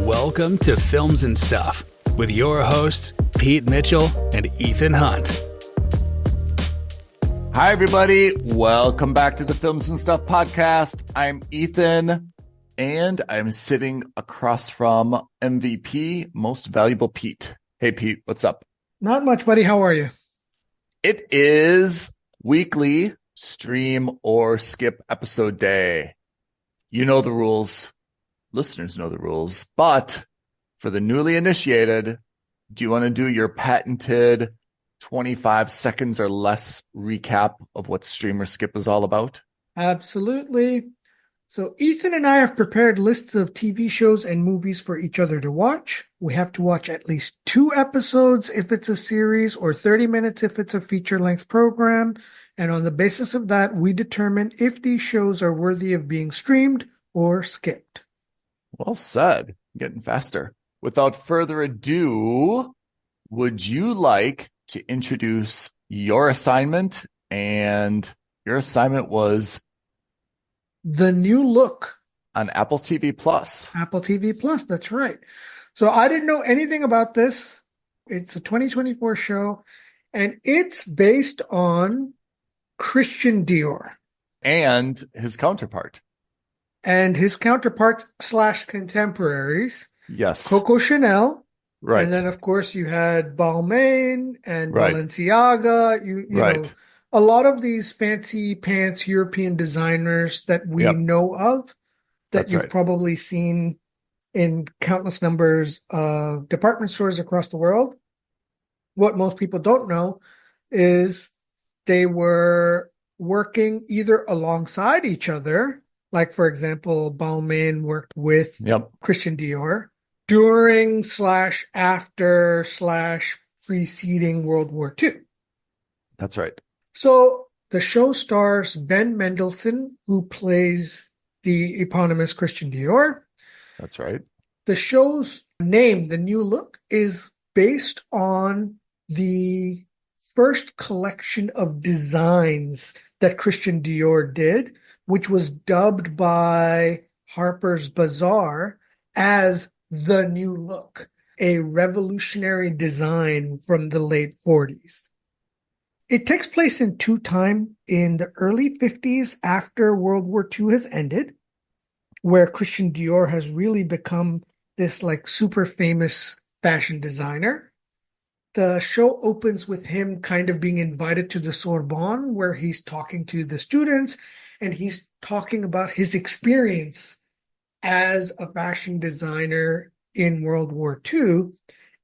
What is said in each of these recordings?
Welcome to Films and Stuff with your hosts, Pete Mitchell and Ethan Hunt. Hi, everybody. Welcome back to the Films and Stuff podcast. I'm Ethan, and I'm sitting across from MVP, Most Valuable Pete. Hey, Pete, what's up? Not much, buddy. How are you? It is weekly stream or skip episode day. You know the rules. Listeners know the rules. But for the newly initiated, do you want to do your patented 25 seconds or less recap of what stream or skip is all about? Absolutely. So Ethan and I have prepared lists of TV shows and movies for each other to watch. We have to watch at least 2 episodes if it's a series or 30 minutes if it's a feature-length program. And on the basis of that, we determine if these shows are worthy of being streamed or skipped. Well said. Getting faster. Without further ado, would you like to introduce your assignment? And your assignment was The New Look. On Apple TV Plus. Apple TV Plus, that's right. So I didn't know anything about this. It's a 2024 show, and it's based on Christian Dior. And his counterpart. And his counterparts / contemporaries. Yes. Coco Chanel. Right. And then, of course, you had Balmain and Right. Balenciaga. You Right. know, a lot of these fancy pants European designers that we Yep. know of, that That's you've right. probably seen in countless numbers of department stores across the world. What most people don't know is they were working either alongside each other. Like, for example, Balmain worked with Yep. Christian Dior during / after / preceding World War II. That's right. So the show stars Ben Mendelsohn, who plays the eponymous Christian Dior. That's right. The show's name, The New Look, is based on the first collection of designs that Christian Dior did, which was dubbed by Harper's Bazaar as The New Look, a revolutionary design from the late 40s. It takes place in 2 times in the early 50s after World War II has ended, where Christian Dior has really become this like super famous fashion designer. The show opens with him kind of being invited to the Sorbonne, where he's talking to the students, and he's talking about his experience as a fashion designer in World War II.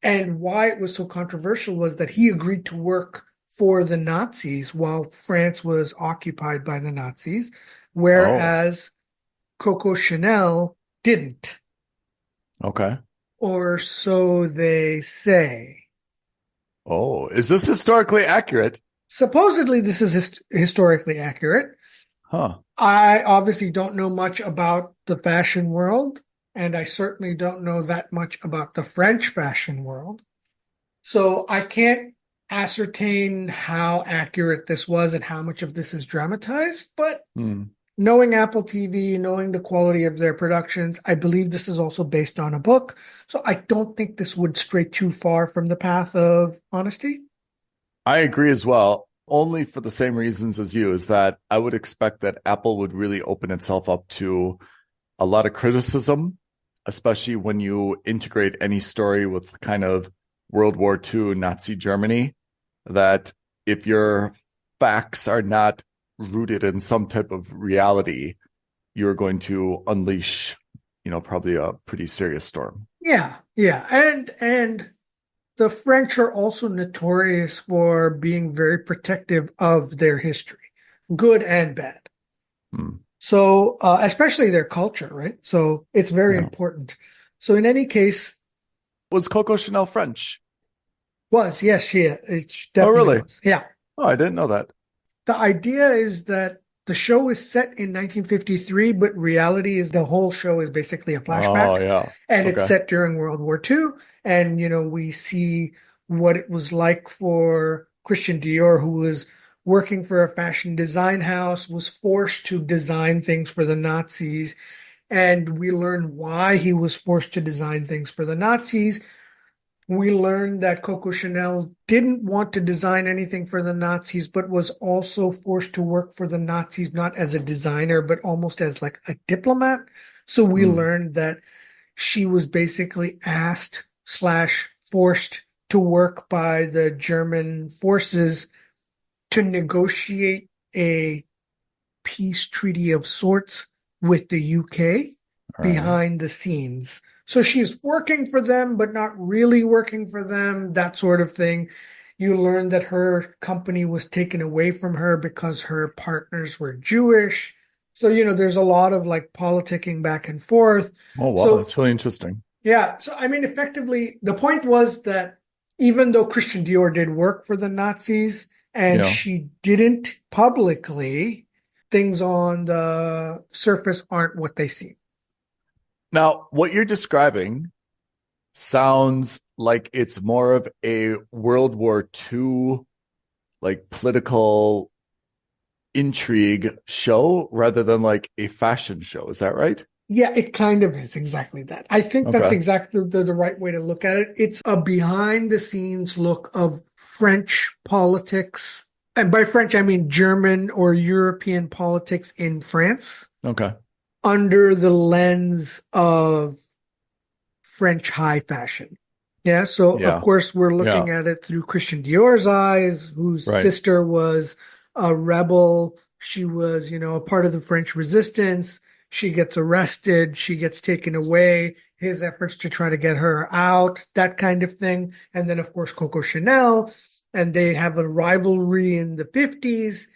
And why it was so controversial was that he agreed to work for the Nazis while France was occupied by the Nazis, whereas Coco Chanel didn't. Okay. Or so they say. Oh, is this historically accurate? Supposedly this is historically accurate. Huh. I obviously don't know much about the fashion world, and I certainly don't know that much about the French fashion world. So I can't ascertain how accurate this was and how much of this is dramatized, but knowing Apple TV, knowing the quality of their productions, I believe this is also based on a book. So I don't think this would stray too far from the path of honesty. I agree as well, only for the same reasons as you, is that I would expect that Apple would really open itself up to a lot of criticism, especially when you integrate any story with kind of World War II Nazi Germany, that if your facts are not rooted in some type of reality, you're going to unleash, probably a pretty serious storm. Yeah. And the French are also notorious for being very protective of their history, good and bad. So, especially their culture, right? So it's very important. So in any case. Was Coco Chanel French? Yes, she is. It definitely really? was. Yeah. Oh, I didn't know that. The idea is that the show is set in 1953, but reality is the whole show is basically a flashback. Oh, yeah. And it's set during World War II. And, we see what it was like for Christian Dior, who was working for a fashion design house, was forced to design things for the Nazis. And we learn why he was forced to design things for the Nazis. We learned that Coco Chanel didn't want to design anything for the Nazis, but was also forced to work for the Nazis, not as a designer, but almost as like a diplomat. So we learned that she was basically asked slash forced to work by the German forces to negotiate a peace treaty of sorts with the UK behind the scenes. So she's working for them, but not really working for them, that sort of thing. You learn that her company was taken away from her because her partners were Jewish. So, there's a lot of like politicking back and forth. Oh, wow. So, That's really interesting. yeah. So, I mean, effectively, the point was that even though Christian Dior did work for the Nazis and she didn't publicly, things on the surface aren't what they seem. Now, what you're describing sounds like it's more of a World War II, like political intrigue show rather than like a fashion show. Is that right? Yeah, it kind of is exactly that. I think that's exactly the right way to look at it. It's a behind the scenes look of French politics. And by French, I mean German or European politics in France. Okay. Under the lens of French high fashion. Yeah. So of course we're looking at it through Christian Dior's eyes, whose sister was a rebel. She was, a part of the French resistance. She gets arrested. She gets taken away. His efforts to try to get her out, that kind of thing. And then of course Coco Chanel, and they have a rivalry in the 50s.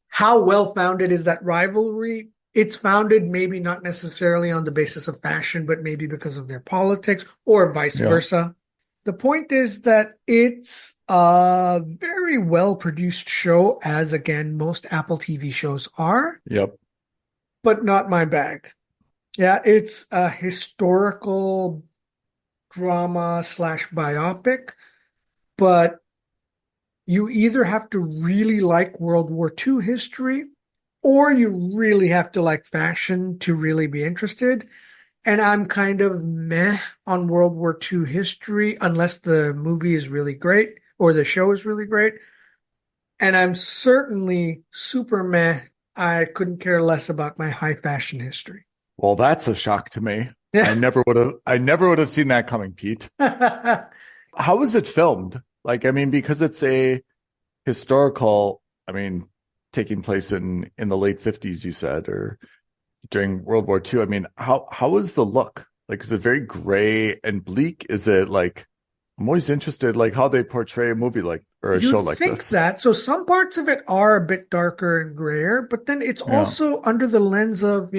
How well founded is that rivalry? It's founded maybe not necessarily on the basis of fashion, but maybe because of their politics or vice versa. The point is that it's a very well produced show, as again, most Apple TV shows are. Yep. But not my bag. Yeah, it's a historical drama slash biopic, but you either have to really like World War II history, or you really have to like fashion to really be interested. And I'm kind of meh on World War II history, unless the movie is really great or the show is really great. And I'm certainly super meh. I couldn't care less about my high fashion history. Well, that's a shock to me. I never would have seen that coming, Pete. How was it filmed? Like, I mean, because it's a historical, taking place in the late 50s, you said, or during World War II. I mean, how is the look? Like, is it very gray and bleak? Is it like, I'm always interested, like how they portray a movie like, or a show like this. You'd think that. So some parts of it are a bit darker and grayer, but then it's also under the lens of,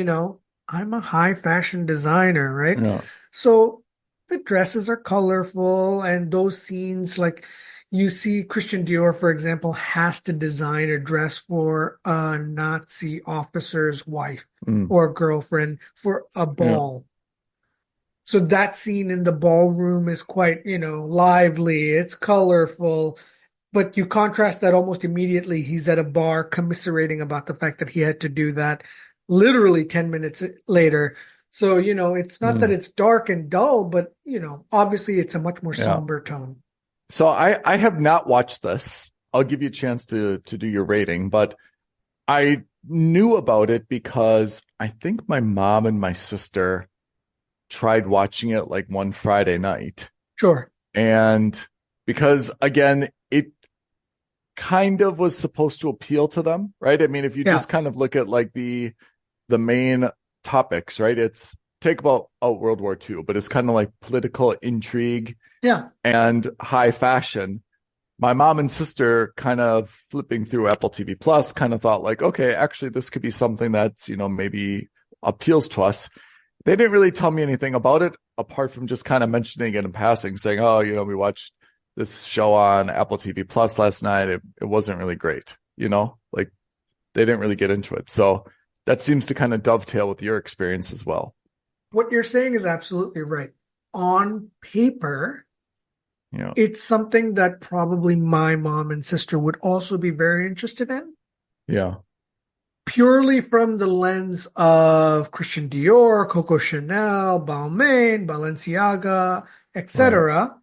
I'm a high fashion designer, right? Yeah. So the dresses are colorful, and those scenes, like you see Christian Dior, for example, has to design a dress for a Nazi officer's wife or girlfriend for a ball. So that scene in the ballroom is quite, lively. It's colorful. But you contrast that almost immediately. He's at a bar commiserating about the fact that he had to do that literally 10 minutes later. So, it's not that it's dark and dull, but, obviously it's a much more somber tone. So I have not watched this. I'll give you a chance to do your rating, but I knew about it because I think my mom and my sister tried watching it like one Friday night. Sure. And because again, it kind of was supposed to appeal to them, right? I mean, if you just kind of look at like the main topics, right? It's take about World War II, but it's kind of like political intrigue and high fashion. My mom and sister kind of flipping through Apple TV Plus kind of thought like, okay, actually this could be something that's, maybe appeals to us. They didn't really tell me anything about it apart from just kind of mentioning it in passing, saying, oh, we watched this show on Apple TV Plus last night. It wasn't really great, like they didn't really get into it. So that seems to kind of dovetail with your experience as well. What you're saying is absolutely right. On paper, it's something that probably my mom and sister would also be very interested in. Yeah. purely from the lens of Christian Dior, Coco Chanel, Balmain, Balenciaga, Right. etc.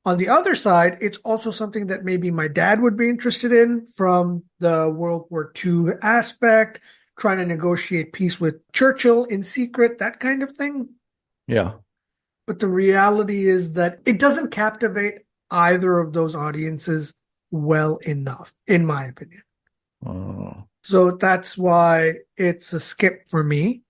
On the other side, it's also something that maybe my dad would be interested in from the World War II aspect, trying to negotiate peace with Churchill in secret, that kind of thing. Yeah. But the reality is that it doesn't captivate either of those audiences well enough, in my opinion. Oh. So that's why it's a skip for me.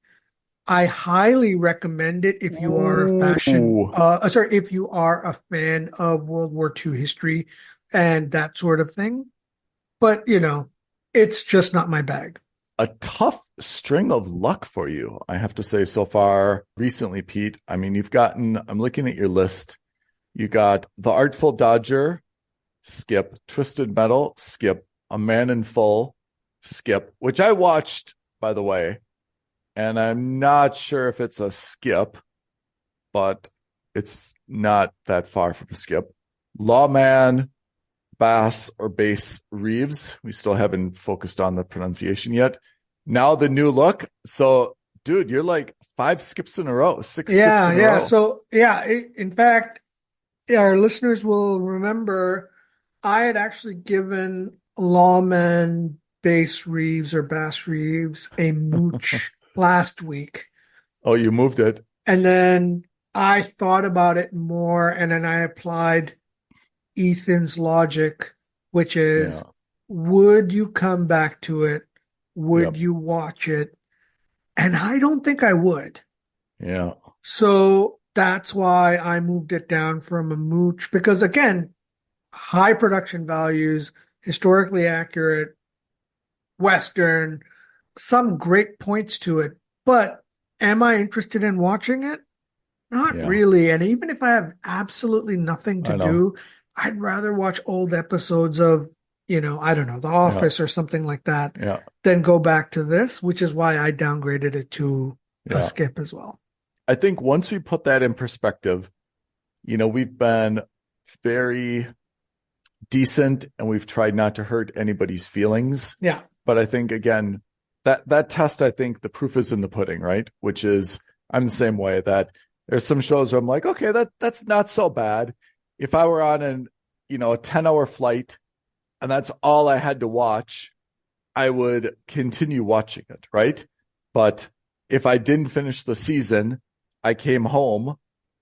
I highly recommend it if you are Ooh. if you are a fan of World War II history and that sort of thing. But, it's just not my bag. A tough string of luck for you, I have to say, so far recently, Pete. I mean, I'm looking at your list. You got The Artful Dodger, skip. Twisted Metal, skip. A Man in Full, skip, which I watched, by the way, and I'm not sure if it's a skip, but it's not that far from a skip. Lawman, Bass or Bass Reeves. We still haven't focused on the pronunciation yet. Now the New Look. So, dude, you're like 5 skips in a row, 6 skips in a row. So, in fact, our listeners will remember I had actually given Lawman Bass Reeves or Bass Reeves a mooch last week. Oh, you moved it. And then I thought about it more, and then I applied Ethan's logic, which is, would you come back to it? Would you watch it? And I don't think I would. Yeah. So that's why I moved it down from a mooch, because again, high production values, historically accurate, Western, some great points to it. But am I interested in watching it? Not really. And even if I have absolutely nothing to do, I'd rather watch old episodes of, I don't know, The Office or something like that than go back to this, which is why I downgraded it to a skip as well. I think once we put that in perspective, we've been very decent and we've tried not to hurt anybody's feelings. Yeah. But I think, again, that test, I think the proof is in the pudding, right? Which is, I'm the same way, that there's some shows where I'm like, okay, that's not so bad. If I were on a 10-hour flight and that's all I had to watch, I would continue watching it, right? But if I didn't finish the season, I came home,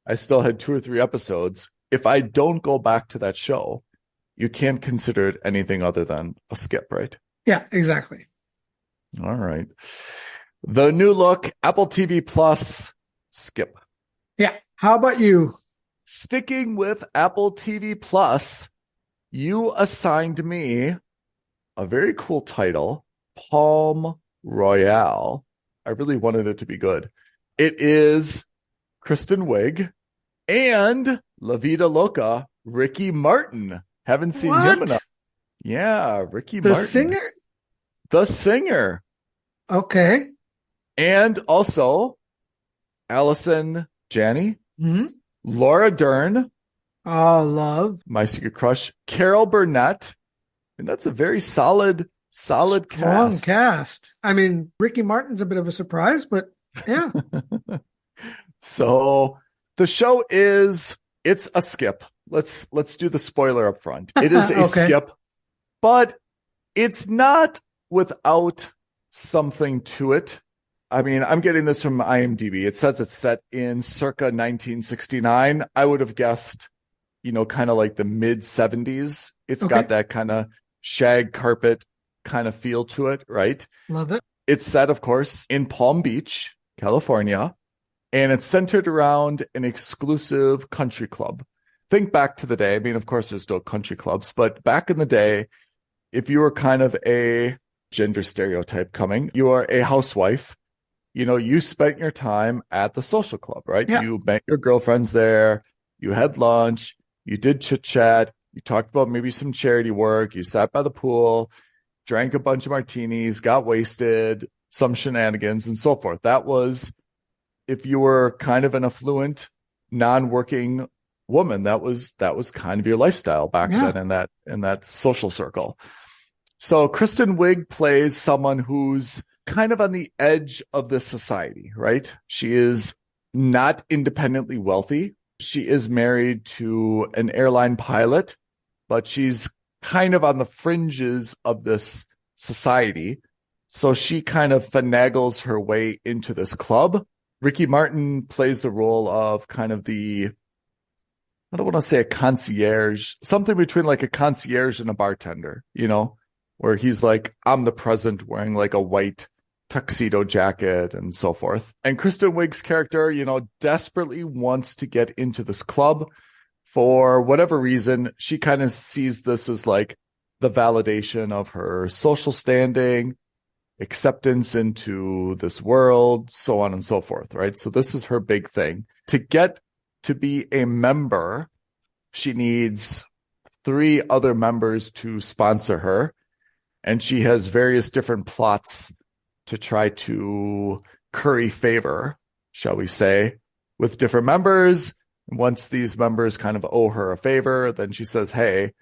I still had 2 or 3 episodes. If I don't go back to that show, you can't consider it anything other than a skip, right? Yeah, exactly. All right. The New Look, Apple TV Plus, skip. Yeah. How about you? Sticking with Apple TV Plus, you assigned me a very cool title, Palm Royale. I really wanted it to be good. It is Kristen Wiig and La Vida Loca, Ricky Martin. Haven't seen him enough. Yeah, Ricky Martin. The singer? The singer. Okay. And also Allison Janney, Laura Dern. Oh, love. My Secret Crush. Carol Burnett. And that's a very solid cast. Strong cast. I mean, Ricky Martin's a bit of a surprise, but yeah. So the show it's a skip. Let's do the spoiler up front. It is a skip, but it's not without something to it. I mean, I'm getting this from IMDb. It says it's set in circa 1969. I would have guessed, kind of like the mid 70s. It's got that kind of shag carpet kind of feel to it, right? Love it. It's set, of course, in Palm Beach, California, and it's centered around an exclusive country club. Think back to the day. I mean, of course, there's still country clubs, but back in the day, if you were kind of a gender stereotype coming, you are a housewife, you spent your time at the social club, right? Yeah. You met your girlfriends there, you had lunch, you did chit chat, you talked about maybe some charity work, you sat by the pool, drank a bunch of martinis, got wasted, some shenanigans and so forth. That was, if you were kind of an affluent, non-working woman, that was kind of your lifestyle back then in that social circle. So Kristen Wiig plays someone who's kind of on the edge of this society, right? She is not independently wealthy. She is married to an airline pilot, but she's kind of on the fringes of this society. So she kind of finagles her way into this club. Ricky Martin plays the role of kind of I don't want to say a concierge, something between like a concierge and a bartender, where he's like omnipresent wearing like a white tuxedo jacket and so forth. And Kristen Wiig's character, desperately wants to get into this club for whatever reason. She kind of sees this as like the validation of her social standing, acceptance into this world, so on and so forth, right? So this is her big thing. To get to be a member, she needs 3 other members to sponsor her. And she has various different plots to try to curry favor, shall we say, with different members. And once these members kind of owe her a favor, then she says, hey,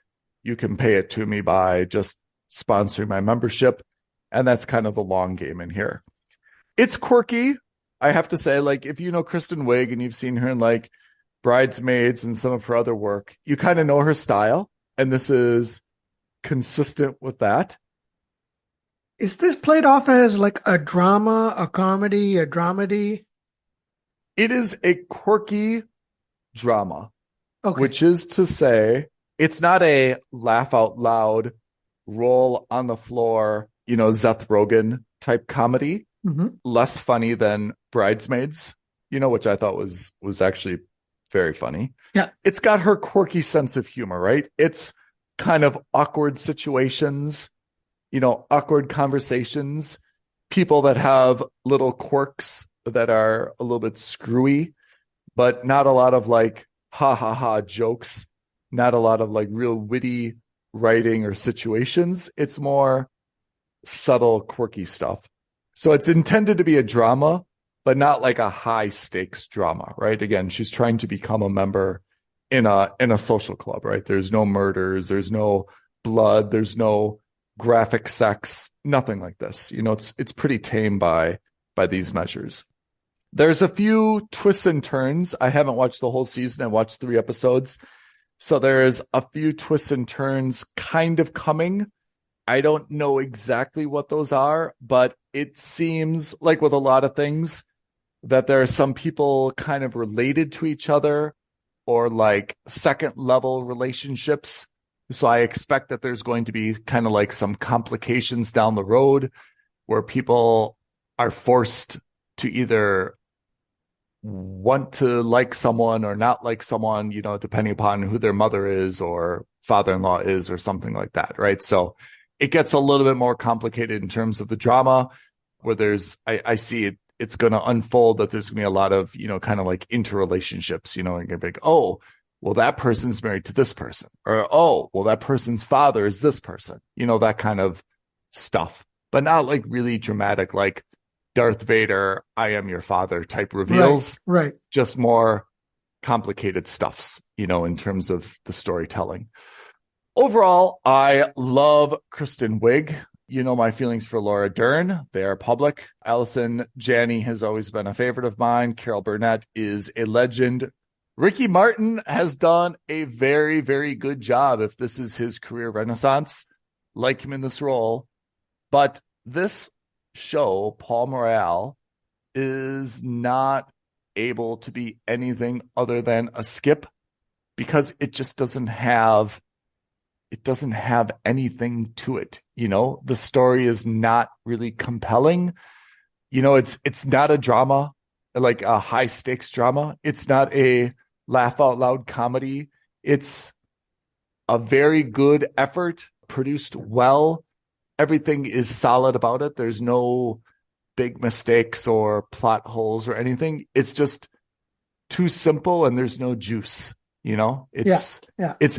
you can pay it to me by just sponsoring my membership. And that's kind of the long game in here. It's quirky. I have to say, like, if you know Kristen Wiig and you've seen her in like Bridesmaids and some of her other work, you kind of know her style. And this is consistent with that. Is this played off as like a drama, a comedy, a dramedy? It is a quirky drama, Okay. which is to say it's not a laugh out loud, roll on the floor, Seth Rogen type comedy. Mm-hmm. Less funny than Bridesmaids, which I thought was actually very funny. Yeah. It's got her quirky sense of humor, right? It's kind of awkward situations, awkward conversations, people that have little quirks that are a little bit screwy, but not a lot of like ha ha ha jokes, not a lot of like real witty writing or situations. It's more subtle, quirky stuff. So it's intended to be a drama, but not like a high stakes drama, right? Again, she's trying to become a member in a social club, right? There's no murders, there's no blood, there's no graphic sex, nothing like this. It's pretty tame by these measures. There's a few twists and turns. I haven't watched the whole season. I watched 3 episodes. So there's a few twists and turns kind of coming. I don't know exactly what those are, but it seems like with a lot of things that there are some people kind of related to each other or like second level relationships. So I expect that there's going to be kind of like some complications down the road where people are forced to either want to like someone or not like someone, depending upon who their mother is or father-in-law is or something like that, right? So it gets a little bit more complicated in terms of the drama where I see it's going to unfold that there's going to be a lot of, kind of like interrelationships, and you're going to be like, oh, well, that person's married to this person, or, oh, well, that person's father is this person, that kind of stuff, but not like really dramatic, like Darth Vader, I am your father type reveals, right. Just more complicated stuffs, in terms of the storytelling. Overall, I love Kristen Wiig. My feelings for Laura Dern. They are public. Allison Janney has always been a favorite of mine. Carol Burnett is a legend. Ricky Martin has done a very, very good job if this is his career renaissance. Like him in this role. But this show, Paul Royale, is not able to be anything other than a skip because it just doesn't have anything to it. The story is not really compelling. It's not a drama, like a high stakes drama. It's not a laugh out loud comedy. It's a very good effort, produced well. Everything is solid about it. There's no big mistakes or plot holes or anything. It's just too simple and there's no juice. It's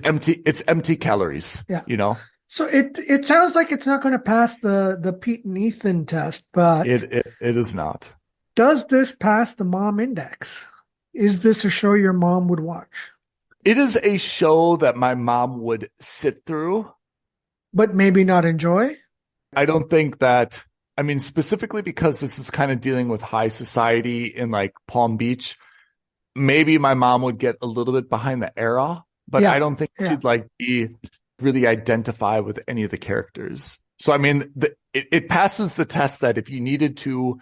empty. It's empty calories. Yeah. So it sounds like it's not going to pass the Pete and Ethan test, but it is not. Does this pass the mom index? Is this a show your mom would watch? It is a show that my mom would sit through. But maybe not enjoy? I don't think that, I mean, specifically because this is kind of dealing with high society in like Palm Beach, maybe my mom would get a little bit behind the era, but Yeah. I don't think Yeah. she'd like be really identify with any of the characters. So, I mean, it passes the test that if you needed to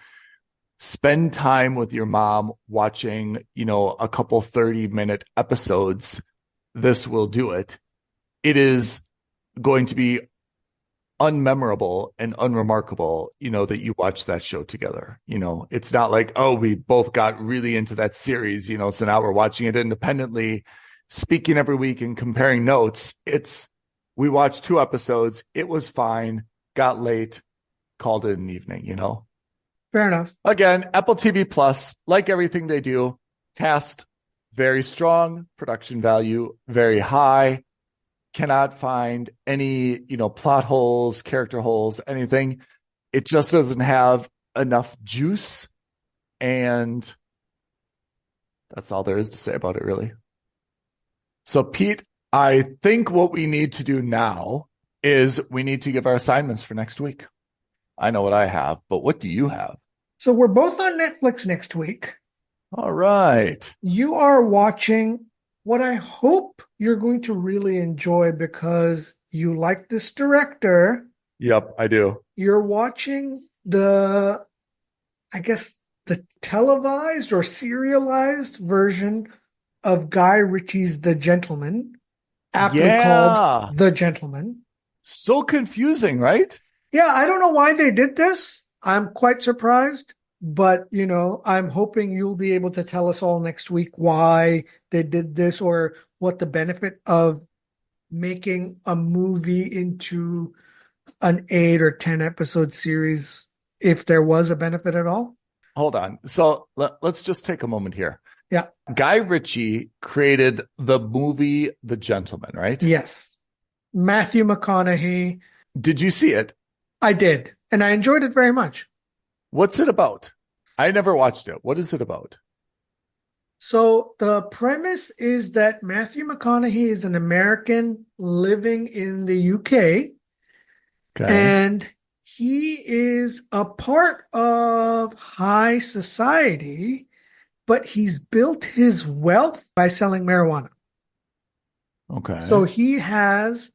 spend time with your mom watching, a couple 30-minute episodes, this will do it. It is going to be unmemorable and unremarkable, that you watch that show together. It's not like, oh, we both got really into that series, so now we're watching it independently, speaking every week and comparing notes. We watched 2 episodes. It was fine, got late, called it an evening, Fair enough. Again, Apple TV Plus, like everything they do, cast very strong, production value very high. Cannot find any, plot holes, character holes, anything. It just doesn't have enough juice. And that's all there is to say about it, really. So, Pete, I think what we need to do now is we need to give our assignments for next week. I know what I have, but what do you have? So we're both on Netflix next week. All right. You are watching what I hope you're going to really enjoy because you like this director. Yep, I do. You're watching the televised or serialized version of Guy Ritchie's The Gentleman, aptly called The Gentleman. So confusing, right? Yeah, I don't know why they did this. I'm quite surprised, but I'm hoping you'll be able to tell us all next week why they did this or what the benefit of making a movie into an 8 or 10 episode series, if there was a benefit at all. Hold on. So let's just take a moment here. Yeah. Guy Ritchie created the movie The Gentleman, right? Yes. Matthew McConaughey. Did you see it? I did, and I enjoyed it very much. What's it about? I never watched it. What is it about? So the premise is that Matthew McConaughey is an American living in the UK, and he is a part of high society, but he's built his wealth by selling marijuana. Okay. So he has,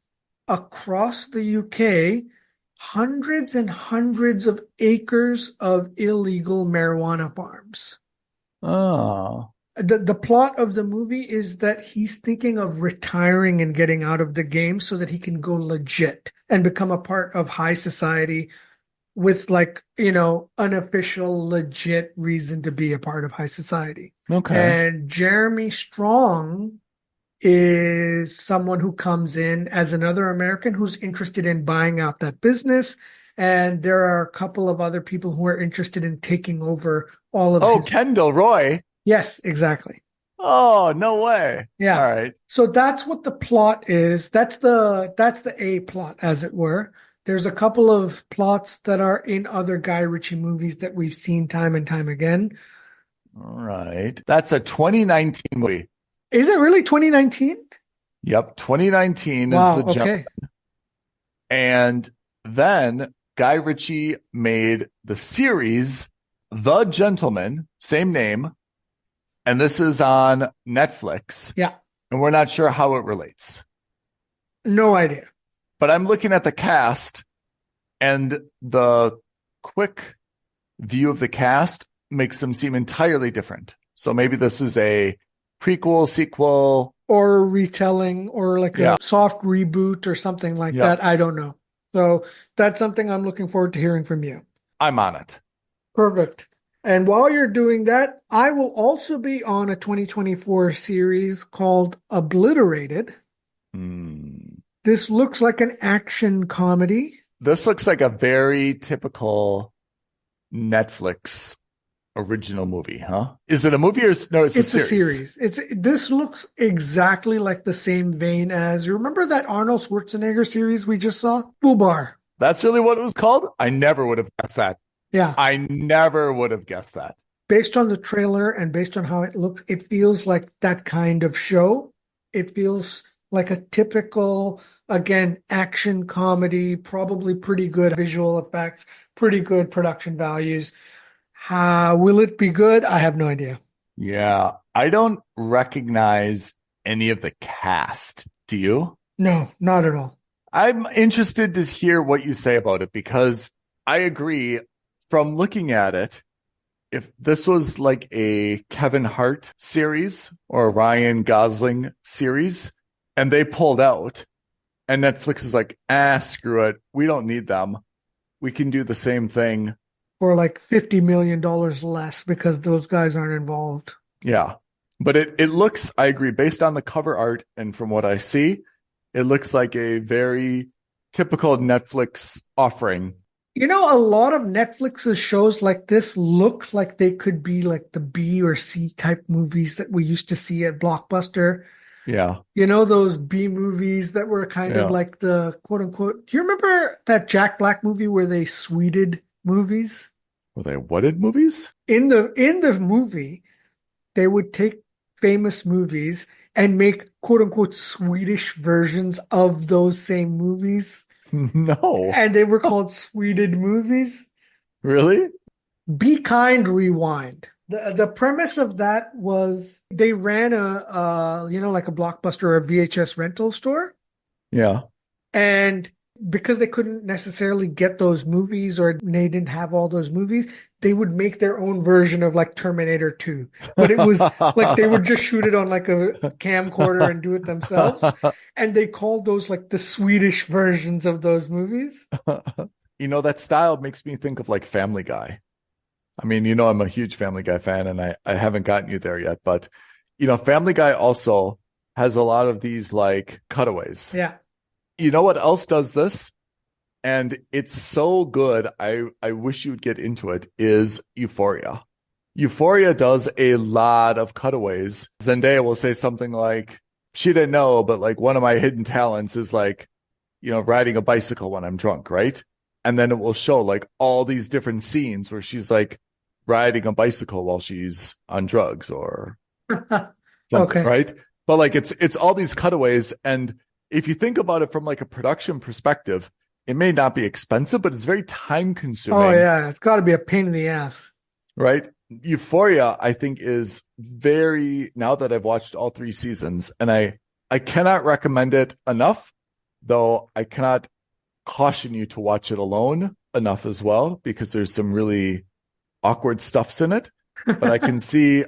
across the UK, hundreds and hundreds of acres of illegal marijuana farms. Oh. The plot of the movie is that he's thinking of retiring and getting out of the game so that he can go legit and become a part of high society with unofficial, legit reason to be a part of high society. Okay. And Jeremy Strong is someone who comes in as another American who's interested in buying out that business. And there are a couple of other people who are interested in taking over all of Kendall Roy. Yes, exactly. Oh, no way. Yeah. All right. So that's what the plot is. That's the A plot, as it were. There's a couple of plots that are in other Guy Ritchie movies that we've seen time and time again. All right. That's a 2019 movie. Is it really 2019? Yep. 2019 Wow, is the Gentleman. And then Guy Ritchie made the series The Gentleman, same name. And this is on Netflix. Yeah. And we're not sure how it relates. No idea. But I'm looking at the cast, and the quick view of the cast makes them seem entirely different. So maybe this is a prequel, sequel, or a retelling, or like a soft reboot or something like that. I don't know. So that's something I'm looking forward to hearing from you. I'm on it. Perfect. And while you're doing that, I will also be on a 2024 series called Obliterated. This looks like an action comedy. This looks like a very typical Netflix original movie, huh? Is it a movie or no? It's a series. This looks exactly like the same vein as, you remember that Arnold Schwarzenegger series we just saw? Fubar. That's really what it was called? I never would have guessed that. Yeah. I never would have guessed that. Based on the trailer and based on how it looks, it feels like that kind of show. It feels like a typical, again, action comedy, probably pretty good visual effects, pretty good production values. How will it be good? I have no idea. Yeah, I don't recognize any of the cast. Do you? No, not at all. I'm interested to hear what you say about it because I agree from looking at it. If this was like a Kevin Hart series or a Ryan Gosling series and they pulled out and Netflix is like, screw it. We don't need them. We can do the same thing. For like $50 million less because those guys aren't involved. Yeah. But it looks, I agree, based on the cover art and from what I see, it looks like a very typical Netflix offering. You know, a lot of Netflix's shows like this look like they could be like the B or C type movies that we used to see at Blockbuster. Yeah. You know, those B movies that were kind of Yeah. like the quote unquote. Do you remember that Jack Black movie where they sweeted movies? Were they wooden movies? In the movie, they would take famous movies and make quote unquote Swedish versions of those same movies. No. And they were called sweeted movies. Really? Be Kind, Rewind. The premise of that was they ran like a Blockbuster or a VHS rental store. Yeah. And because they couldn't necessarily get those movies or they didn't have all those movies, they would make their own version of like Terminator 2. But it was like they would just shoot it on like a camcorder and do it themselves. And they called those like the Swedish versions of those movies. You know, that style makes me think of like Family Guy. I mean, you know, I'm a huge Family Guy fan and I haven't gotten you there yet, but you know, Family Guy also has a lot of these like cutaways. Yeah. You know what else does this? And it's so good. I wish you would get into it is Euphoria. Euphoria does a lot of cutaways. Zendaya will say something like, she didn't know, but like one of my hidden talents is like, you know, riding a bicycle when I'm drunk, right? And then it will show like all these different scenes where she's like riding a bicycle while she's on drugs or something, Okay. right? But like it's all these cutaways. And if you think about it from like a production perspective, it may not be expensive, but it's very time consuming. Oh yeah, it's got to be a pain in the ass. Right? Euphoria, I think, is very, now that I've watched all 3 seasons, and I cannot recommend it enough, though I cannot caution you to watch it alone enough as well, because there's some really awkward stuffs in it. But I can see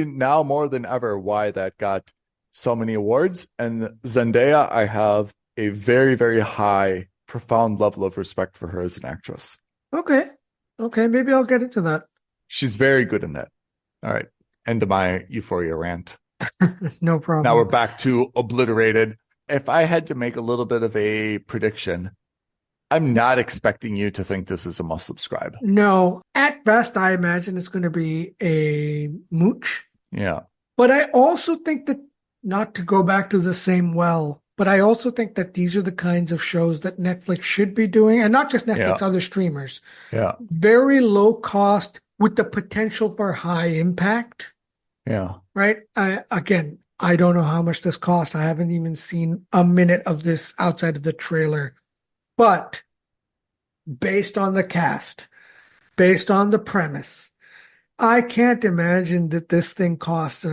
now more than ever why that got so many awards. And Zendaya, I have a very, very high, profound level of respect for her as an actress. Okay. Maybe I'll get into that. She's very good in that. All right. End of my Euphoria rant. No problem. Now we're back to Obliterated. If I had to make a little bit of a prediction, I'm not expecting you to think this is a must subscribe. No, at best, I imagine it's going to be a mooch. Yeah. But I also think that, not to go back to the same well, but I also think that these are the kinds of shows that Netflix should be doing, and not just Netflix, other streamers. Yeah. Very low cost with the potential for high impact. Yeah. Right? Again, I don't know how much this cost. I haven't even seen a minute of this outside of the trailer. But based on the cast, based on the premise, I can't imagine that this thing costs,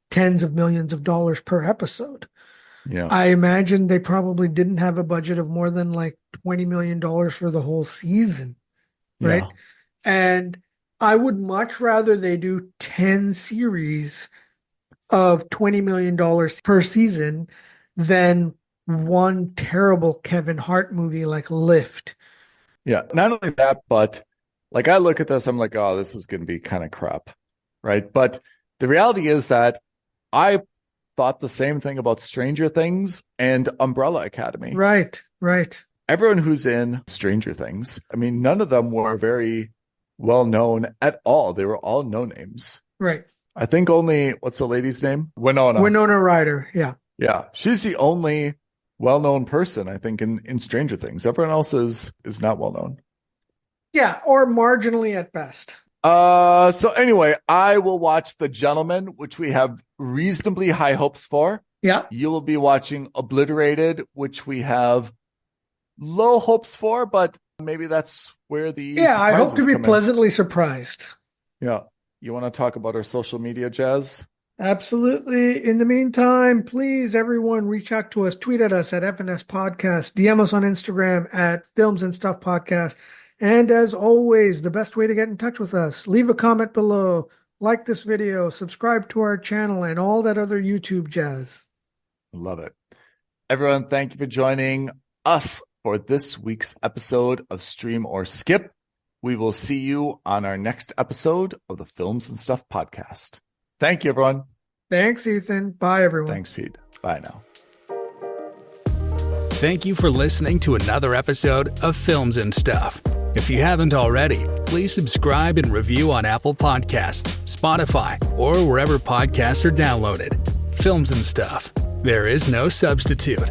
tens of millions of dollars per episode. Yeah. I imagine they probably didn't have a budget of more than like $20 million for the whole season. Right? Yeah. And I would much rather they do 10 series of $20 million per season than one terrible Kevin Hart movie like Lift. Yeah. Not only that, but like I look at this, I'm like, oh, this is going to be kind of crap. Right. But the reality is that I thought the same thing about Stranger Things and Umbrella Academy. Right. Everyone who's in Stranger Things, I mean, none of them were very well known at all. They were all no names. Right. I think only, what's the lady's name? Winona Ryder. Yeah. Yeah. She's the only well-known person, I think, in Stranger Things. Everyone else is not well known. Yeah. Or marginally at best. So anyway, I will watch The Gentleman, which we have reasonably high hopes for. Yeah. You will be watching Obliterated, which we have low hopes for, but maybe that's where the Yeah, I hope to be come in. pleasantly surprised. Yeah. You want to talk about our social media, Jazz? Absolutely. In the meantime, please, everyone, reach out to us. Tweet at us at FNS Podcast. DM us on Instagram at Films and Stuff Podcast. And as always, the best way to get in touch with us, leave a comment below, like this video, subscribe to our channel, and all that other YouTube jazz. Love it. Everyone, thank you for joining us for this week's episode of Stream or Skip. We will see you on our next episode of the Films and Stuff Podcast. Thank you, everyone. Thanks, Ethan. Bye, everyone. Thanks, Pete. Bye now. Thank you for listening to another episode of Films and Stuff. If you haven't already, please subscribe and review on Apple Podcasts, Spotify, or wherever podcasts are downloaded. Films and Stuff. There is no substitute.